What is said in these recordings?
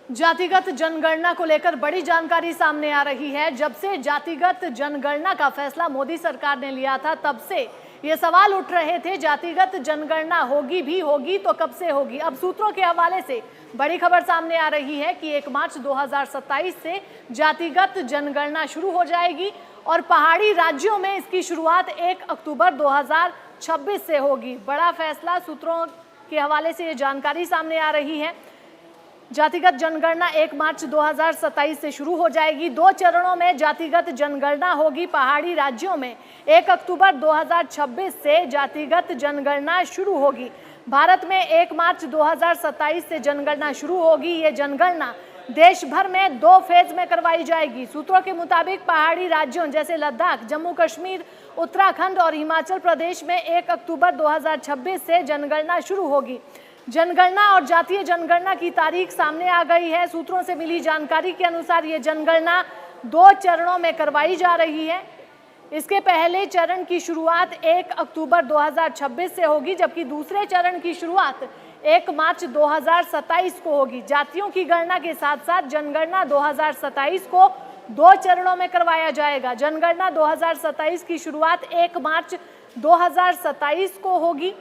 जातिगत जनगणना को लेकर बड़ी जानकारी सामने आ रही है। जब से जातिगत जनगणना का फैसला मोदी सरकार ने लिया था, तब से ये सवाल उठ रहे थे, जातिगत जनगणना होगी तो कब से होगी। अब सूत्रों के हवाले से बड़ी खबर सामने आ रही है कि 1 मार्च 2027 से जातिगत जनगणना शुरू हो जाएगी और पहाड़ी राज्यों में इसकी शुरुआत 1 अक्टूबर 2026 से होगी। बड़ा फैसला, सूत्रों के हवाले से ये जानकारी सामने आ रही है। जातिगत जनगणना 1 मार्च 2027 से शुरू हो जाएगी। 2 चरणों में जातिगत जनगणना होगी। पहाड़ी राज्यों में 1 अक्टूबर 2026 से जातिगत जनगणना शुरू होगी। भारत में 1 मार्च 2027 से जनगणना शुरू होगी। ये जनगणना देश भर में 2 फेज में करवाई जाएगी। सूत्रों के मुताबिक पहाड़ी राज्यों जैसे लद्दाख, जम्मू कश्मीर, उत्तराखंड और हिमाचल प्रदेश में 1 अक्टूबर 2026 से जनगणना शुरू होगी। जनगणना और जातीय जनगणना की तारीख सामने आ गई है। सूत्रों से मिली जानकारी के अनुसार ये जनगणना 2 चरणों में करवाई जा रही है। इसके पहले चरण की शुरुआत 1 अक्टूबर 2026 से होगी, जबकि दूसरे चरण की शुरुआत 1 मार्च 2027 को होगी। जातियों की गणना के साथ साथ जनगणना 2027 को 2 चरणों में करवाया जाएगा। जनगणना 2027 की शुरुआत 1 मार्च 2027 को होगी।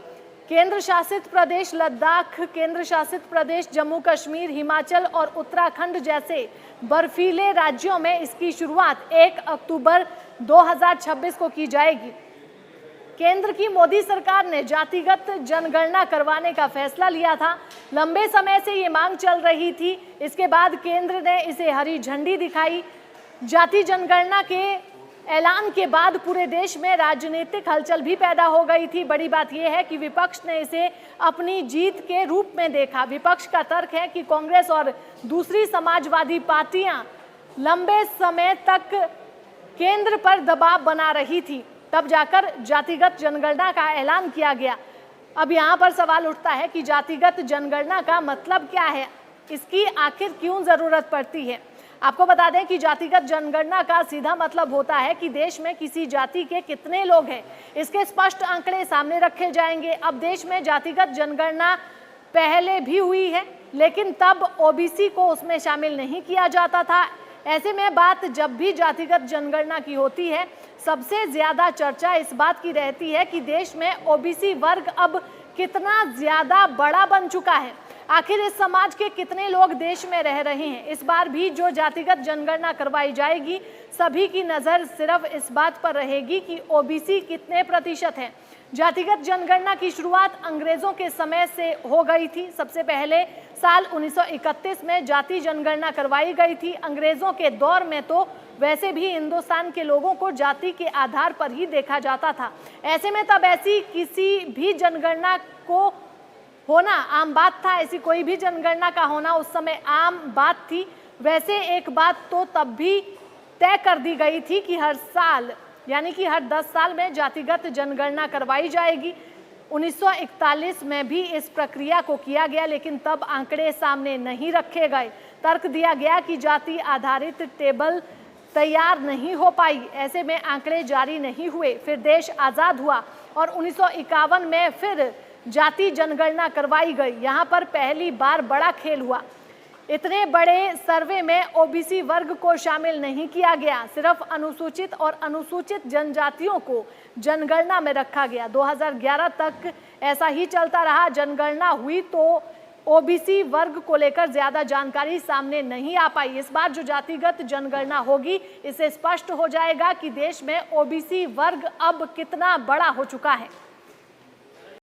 केंद्र शासित प्रदेश लद्दाख, केंद्र शासित प्रदेश जम्मू कश्मीर, हिमाचल और उत्तराखंड जैसे बर्फीले राज्यों में इसकी शुरुआत 1 अक्टूबर 2026 को की जाएगी। केंद्र की मोदी सरकार ने जातिगत जनगणना करवाने का फैसला लिया था। लंबे समय से ये मांग चल रही थी। इसके बाद केंद्र ने इसे हरी झंडी दिखाई। जाति जनगणना के ऐलान के बाद पूरे देश में राजनीतिक हलचल भी पैदा हो गई थी। बड़ी बात यह है कि विपक्ष ने इसे अपनी जीत के रूप में देखा। विपक्ष का तर्क है कि कांग्रेस और दूसरी समाजवादी पार्टियां लंबे समय तक केंद्र पर दबाव बना रही थी, तब जाकर जातिगत जनगणना का ऐलान किया गया। अब यहाँ पर सवाल उठता है कि जातिगत जनगणना का मतलब क्या है, इसकी आखिर क्यों जरूरत पड़ती है। आपको बता दें कि जातिगत जनगणना का सीधा मतलब होता है कि देश में किसी जाति के कितने लोग हैं, इसके स्पष्ट आंकड़े सामने रखे जाएंगे। अब देश में जातिगत जनगणना पहले भी हुई है, लेकिन तब ओबीसी को उसमें शामिल नहीं किया जाता था। ऐसे में बात जब भी जातिगत जनगणना की होती है, सबसे ज्यादा चर्चा इस बात की रहती है कि देश में ओबीसी वर्ग अब कितना ज्यादा बड़ा बन चुका है। आखिर इस समाज के कितने लोग देश में रह रहे हैं। इस बार भी जो जातिगत जनगणना करवाई जाएगी, सभी की नज़र सिर्फ इस बात पर रहेगी कि ओबीसी कितने प्रतिशत हैं। जातिगत जनगणना की शुरुआत अंग्रेजों के समय से हो गई थी। सबसे पहले साल 1931 में जाति जनगणना करवाई गई थी। अंग्रेजों के दौर में तो वैसे भी हिंदुस्तान के लोगों को जाति के आधार पर ही देखा जाता था। ऐसे में तब ऐसी किसी भी जनगणना को होना आम बात था। ऐसी कोई भी जनगणना का होना उस समय आम बात थी। वैसे एक बात तो तब भी तय कर दी गई थी कि हर साल, यानी कि हर 10 साल में जातिगत जनगणना करवाई जाएगी। 1941 में भी इस प्रक्रिया को किया गया, लेकिन तब आंकड़े सामने नहीं रखे गए। तर्क दिया गया कि जाति आधारित टेबल तैयार नहीं हो पाई, ऐसे में आंकड़े जारी नहीं हुए। फिर देश आज़ाद हुआ और 1951 में फिर जाति जनगणना करवाई गई। यहाँ पर पहली बार बड़ा खेल हुआ। इतने बड़े सर्वे में ओबीसी वर्ग को शामिल नहीं किया गया, सिर्फ अनुसूचित और अनुसूचित जनजातियों को जनगणना में रखा गया। 2011 तक ऐसा ही चलता रहा। जनगणना हुई तो ओबीसी वर्ग को लेकर ज्यादा जानकारी सामने नहीं आ पाई। इस बार जो जातिगत जनगणना होगी, इससे स्पष्ट हो जाएगा कि देश में ओबीसी वर्ग अब कितना बड़ा हो चुका है।